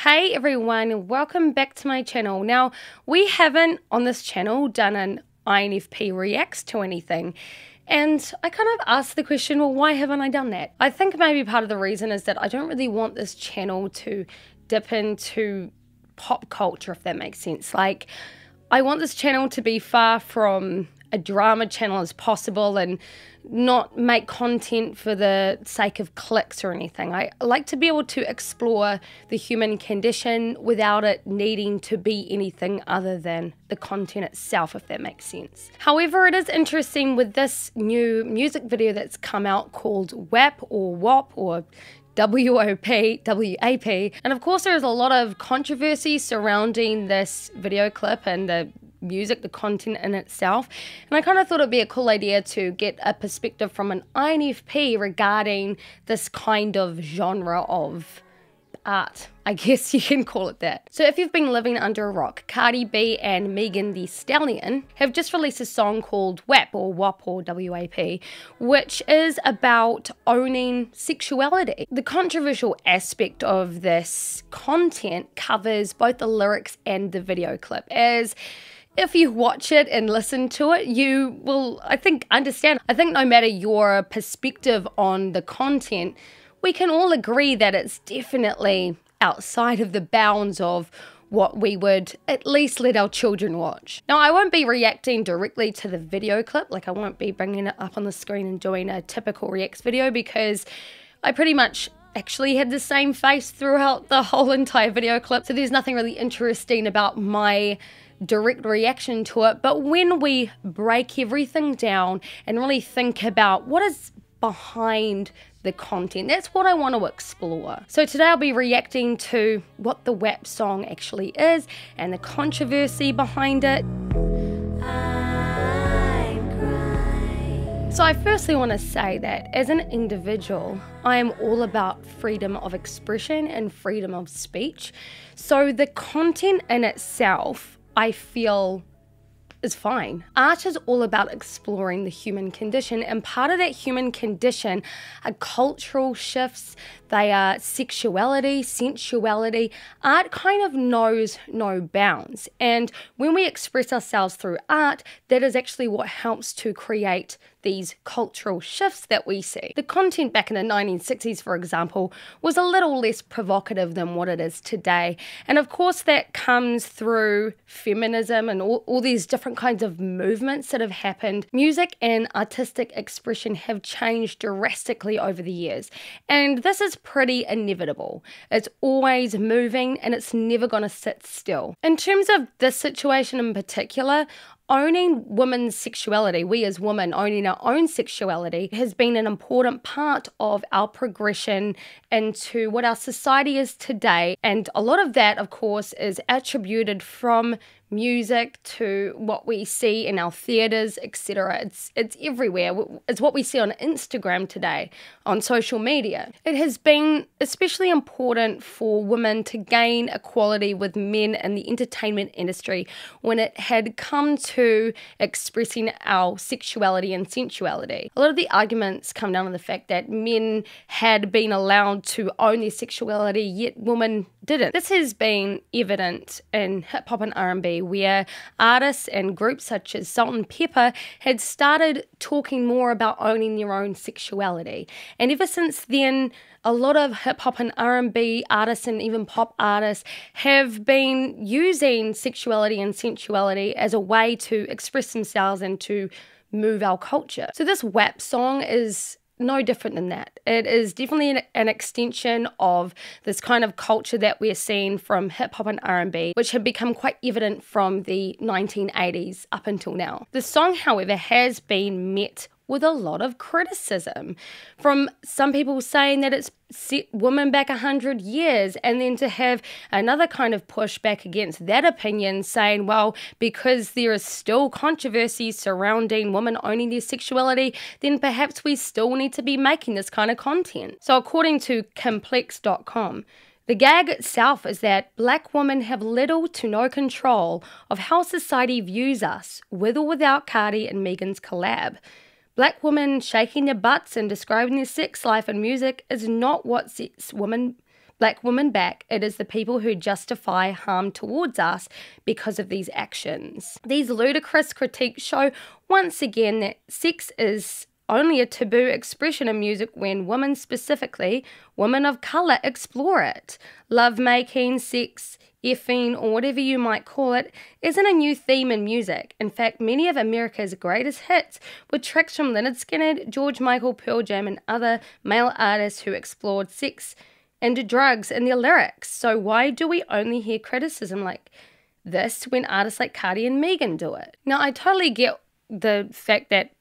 Hey everyone, welcome back to my channel. Now, we haven't on this channel done an INFP reacts to anything. And I kind of asked the question, well, why haven't I done that? I think maybe part of the reason is that I don't really want this channel to dip into pop culture, if that makes sense. Like, I want this channel to be far from a drama channel as possible and not make content for the sake of clicks or anything. I like to be able to explore the human condition without it needing to be anything other than the content itself, if that makes sense. However, it is interesting with this new music video that's come out called WAP or WAP or WOP, WAP. And of course, there's a lot of controversy surrounding this video clip and the music, the content in itself. And I kind of thought it'd be a cool idea to get a perspective from an INFP regarding this kind of genre of art. I guess you can call it that. So if you've been living under a rock, Cardi B and Megan Thee Stallion have just released a song called WAP or WAP or WAP, which is about owning sexuality. The controversial aspect of this content covers both the lyrics and the video clip, as if you watch it and listen to it, you will, I think, understand. I think no matter your perspective on the content, we can all agree that it's definitely outside of the bounds of what we would at least let our children watch. Now, I won't be reacting directly to the video clip, like I won't be bringing it up on the screen and doing a typical reacts video, because I pretty much actually had the same face throughout the whole entire video clip, so there's nothing really interesting about my direct reaction to it. But when we break everything down and really think about what is behind the content, that's what I want to explore. So today I'll be reacting to what the WAP song actually is and the controversy behind it. So I firstly want to say that as an individual, I am all about freedom of expression and freedom of speech. So the content in itself, I feel, is fine. Art is all about exploring the human condition, and part of that human condition are cultural shifts, they are sexuality, sensuality. Art kind of knows no bounds, and when we express ourselves through art, that is actually what helps to create these cultural shifts that we see. The content back in the 1960s, for example, was a little less provocative than what it is today. And of course that comes through feminism and all these different kinds of movements that have happened. Music and artistic expression have changed drastically over the years. And this is pretty inevitable. It's always moving and it's never going to sit still. In terms of this situation in particular, owning women's sexuality, we as women owning our own sexuality, has been an important part of our progression into what our society is today. And a lot of that, of course, is attributed from music to what we see in our theaters, etc. It's everywhere. It's what we see on Instagram today, on social media. It has been especially important for women to gain equality with men in the entertainment industry when it had come to expressing our sexuality and sensuality. A lot of the arguments come down to the fact that men had been allowed to own their sexuality, yet women didn't. This has been evident in hip-hop and R&B, where artists and groups such as Salt-N-Pepa had started talking more about owning their own sexuality. And ever since then, a lot of hip-hop and R&B artists and even pop artists have been using sexuality and sensuality as a way to express themselves and to move our culture. So this WAP song is no different than that. It is definitely an extension of this kind of culture that we're seeing from hip-hop and R&B, which had become quite evident from the 1980s up until now. The song, however, has been met with a lot of criticism from some people saying that it's set women back 100 years, and then to have another kind of pushback against that opinion saying, well, because there is still controversy surrounding women owning their sexuality, then perhaps we still need to be making this kind of content. So according to complex.com, the gag itself is that black women have little to no control of how society views us, with or without Cardi and Megan's collab. Black women shaking their butts and describing their sex life in music is not what sets women Black women back, it is the people who justify harm towards us because of these actions. These ludicrous critiques show once again that sex is only a taboo expression in music when women, specifically women of colour, explore it. Love-making, sex, effing, or whatever you might call it, isn't a new theme in music. In fact, many of America's greatest hits were tracks from Lynyrd Skynyrd, George Michael, Pearl Jam, and other male artists who explored sex and drugs in their lyrics. So why do we only hear criticism like this when artists like Cardi and Megan do it? Now, I totally get the fact that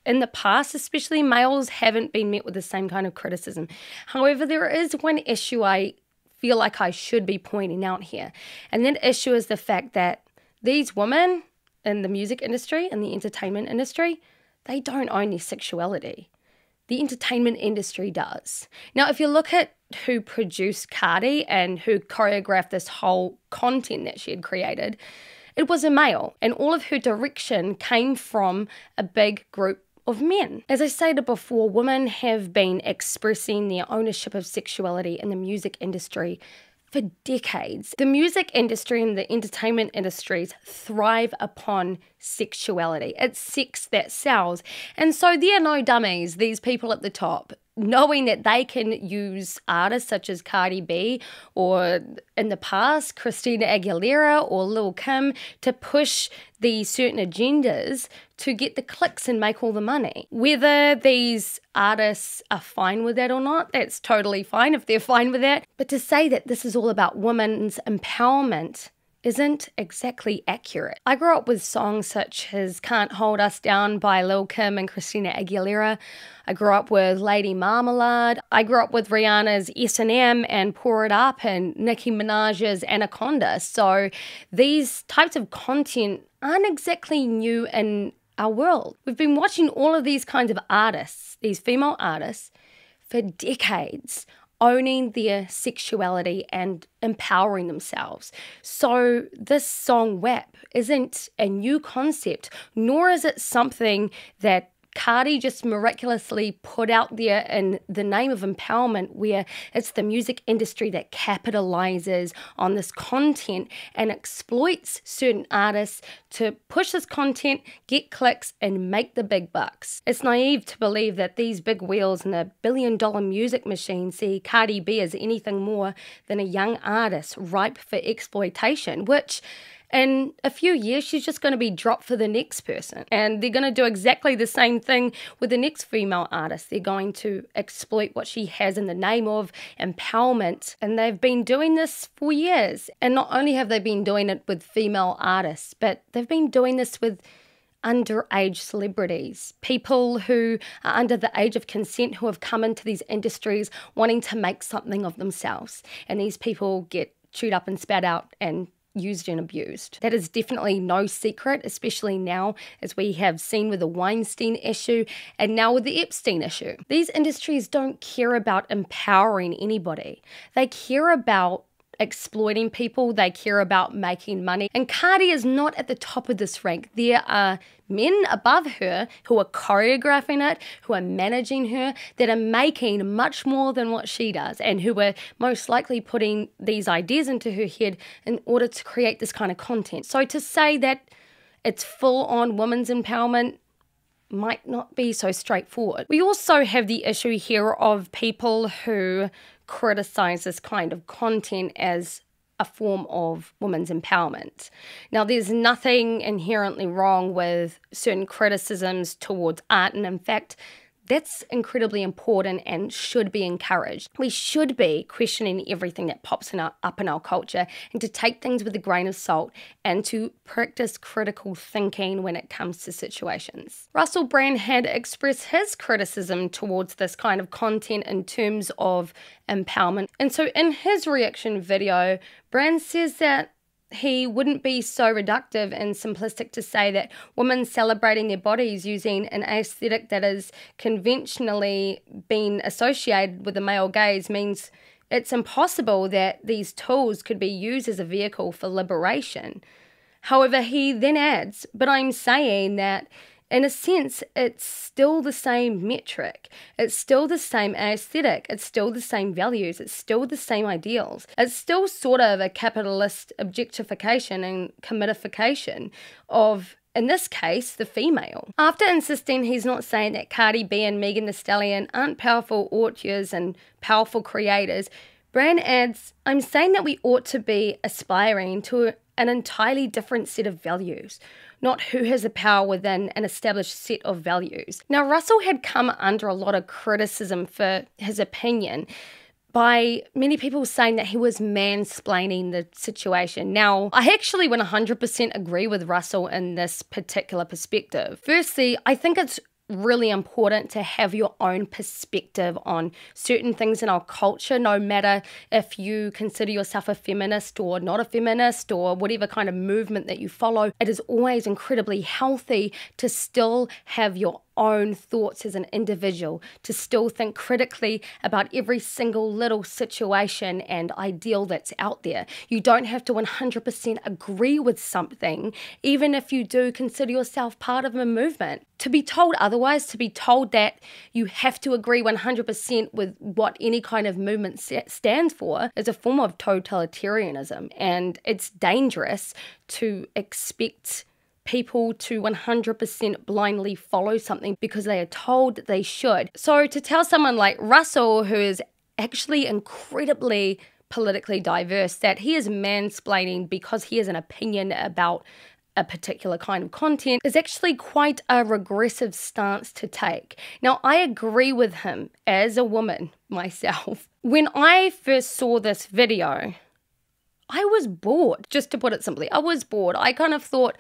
in the past, especially, males haven't been met with the same kind of criticism. However, there is one issue I feel like I should be pointing out here. And that issue is the fact that these women in the music industry and the entertainment industry, they don't own their sexuality. The entertainment industry does. Now, if you look at who produced Cardi and who choreographed this whole content that she had created, it was a male. And all of her direction came from a big group of men. As I stated before, women have been expressing their ownership of sexuality in the music industry for decades. The music industry and the entertainment industries thrive upon sexuality. It's sex that sells. And so they're no dummies, these people at the top, knowing that they can use artists such as Cardi B or in the past Christina Aguilera or Lil Kim to push these certain agendas to get the clicks and make all the money. Whether these artists are fine with that or not, that's totally fine if they're fine with that. But to say that this is all about women's empowerment isn't exactly accurate. I grew up with songs such as Can't Hold Us Down by Lil Kim and Christina Aguilera. I grew up with Lady Marmalade. I grew up with Rihanna's S&M and Pour It Up and Nicki Minaj's Anaconda. So these types of content aren't exactly new in our world. We've been watching all of these kinds of artists, these female artists, for decades, owning their sexuality and empowering themselves. So this song WAP isn't a new concept, nor is it something that Cardi just miraculously put out there in the name of empowerment, where it's the music industry that capitalizes on this content and exploits certain artists to push this content, get clicks, and make the big bucks. It's naive to believe that these big wheels in a billion-dollar music machine see Cardi B as anything more than a young artist ripe for exploitation, which in a few years, she's just going to be dropped for the next person. And they're going to do exactly the same thing with the next female artist. They're going to exploit what she has in the name of empowerment. And they've been doing this for years. And not only have they been doing it with female artists, but they've been doing this with underage celebrities, people who are under the age of consent who have come into these industries wanting to make something of themselves. And these people get chewed up and spat out and used and abused. That is definitely no secret, especially now as we have seen with the Weinstein issue and now with the Epstein issue. These industries don't care about empowering anybody. They care about exploiting people, they care about making money. And Cardi is not at the top of this rank. There are men above her who are choreographing it, who are managing her, that are making much more than what she does, and who are most likely putting these ideas into her head in order to create this kind of content. So to say that it's full-on women's empowerment might not be so straightforward. We also have the issue here of people who criticize this kind of content as a form of women's empowerment. Now, there's nothing inherently wrong with certain criticisms towards art, and in fact, that's incredibly important and should be encouraged. We should be questioning everything that pops up in our culture, and to take things with a grain of salt and to practice critical thinking when it comes to situations. Russel Brand had expressed his criticism towards this kind of content in terms of empowerment. And so in his reaction video, Brand says that he wouldn't be so reductive and simplistic to say that women celebrating their bodies using an aesthetic that has conventionally been associated with the male gaze means it's impossible that these tools could be used as a vehicle for liberation. However, he then adds, but I'm saying that in a sense, it's still the same metric. It's still the same aesthetic. It's still the same values. It's still the same ideals. It's still sort of a capitalist objectification and commodification of, in this case, the female. After insisting he's not saying that Cardi B and Megan Thee Stallion aren't powerful authors and powerful creators, Brand adds, I'm saying that we ought to be aspiring to an entirely different set of values, not who has the power within an established set of values. Now, Russel had come under a lot of criticism for his opinion by many people saying that he was mansplaining the situation. Now, I actually 100% agree with Russel in this particular perspective. Firstly, I think it's really important to have your own perspective on certain things in our culture, no matter if you consider yourself a feminist or not a feminist or whatever kind of movement that you follow. It is always incredibly healthy to still have your own thoughts as an individual, to still think critically about every single little situation and ideal that's out there. You don't have to 100% agree with something, even if you do consider yourself part of a movement. To be told otherwise, to be told that you have to agree 100% with what any kind of movement stands for, is a form of totalitarianism, and it's dangerous to expect people to 100% blindly follow something because they are told that they should. So to tell someone like Russel, who is actually incredibly politically diverse, that he is mansplaining because he has an opinion about a particular kind of content is actually quite a regressive stance to take. Now, I agree with him as a woman myself. When I first saw this video, I was bored, just to put it simply. I was bored. I kind of thought,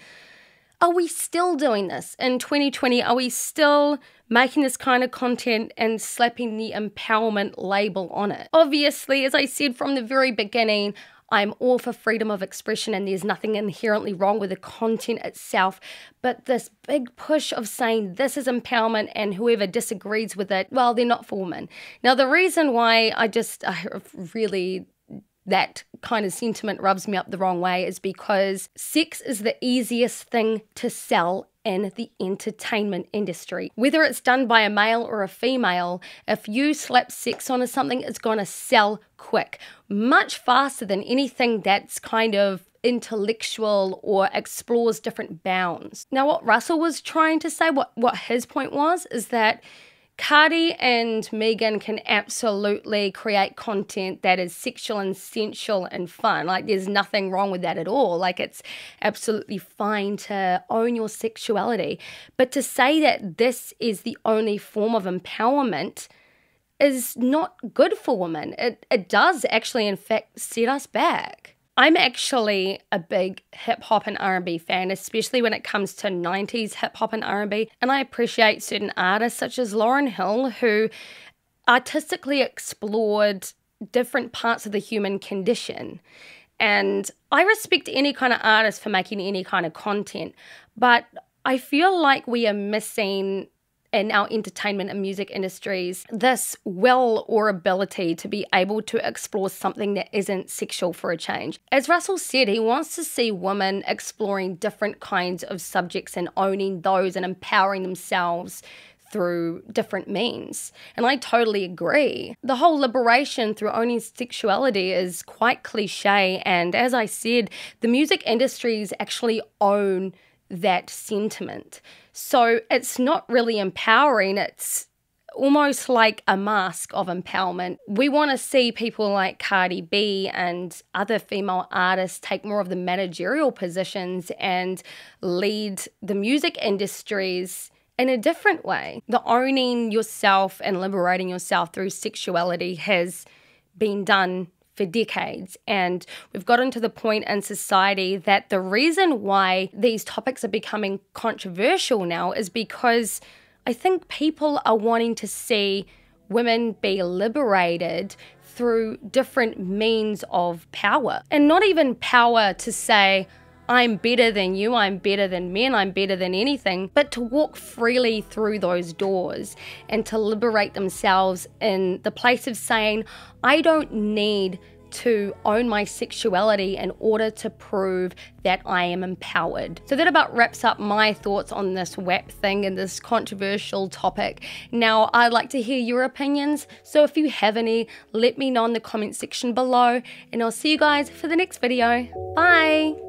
are we still doing this in 2020? Are we still making this kind of content and slapping the empowerment label on it? Obviously, as I said from the very beginning, I'm all for freedom of expression and there's nothing inherently wrong with the content itself. But this big push of saying this is empowerment and whoever disagrees with it, well, they're not for women. Now, the reason why that kind of sentiment rubs me up the wrong way is because sex is the easiest thing to sell in the entertainment industry. Whether it's done by a male or a female, if you slap sex onto something, it's going to sell quick, much faster than anything that's kind of intellectual or explores different bounds. Now, what Russel was trying to say, what his point was, is that Cardi and Megan can absolutely create content that is sexual and sensual and fun. Like, there's nothing wrong with that at all. Like, it's absolutely fine to own your sexuality. But to say that this is the only form of empowerment is not good for women. It does actually, in fact, set us back. I'm actually a big hip-hop and R&B fan, especially when it comes to 90s hip-hop and R&B, and I appreciate certain artists such as Lauryn Hill, who artistically explored different parts of the human condition. And I respect any kind of artist for making any kind of content, but I feel like we are missing in our entertainment and music industries this will or ability to be able to explore something that isn't sexual for a change. As Russel said, he wants to see women exploring different kinds of subjects and owning those and empowering themselves through different means. And I totally agree. The whole liberation through owning sexuality is quite cliche, and as I said, the music industries actually own that sentiment. So it's not really empowering, it's almost like a mask of empowerment. We want to see people like Cardi B and other female artists take more of the managerial positions and lead the music industries in a different way. The owning yourself and liberating yourself through sexuality has been done for decades, and we've gotten to the point in society that the reason why these topics are becoming controversial now is because I think people are wanting to see women be liberated through different means of power, and not even power to say, I'm better than you, I'm better than men, I'm better than anything, but to walk freely through those doors and to liberate themselves in the place of saying, I don't need to own my sexuality in order to prove that I am empowered. So that about wraps up my thoughts on this WAP thing and this controversial topic. Now, I'd like to hear your opinions, so if you have any, let me know in the comment section below, and I'll see you guys for the next video. Bye!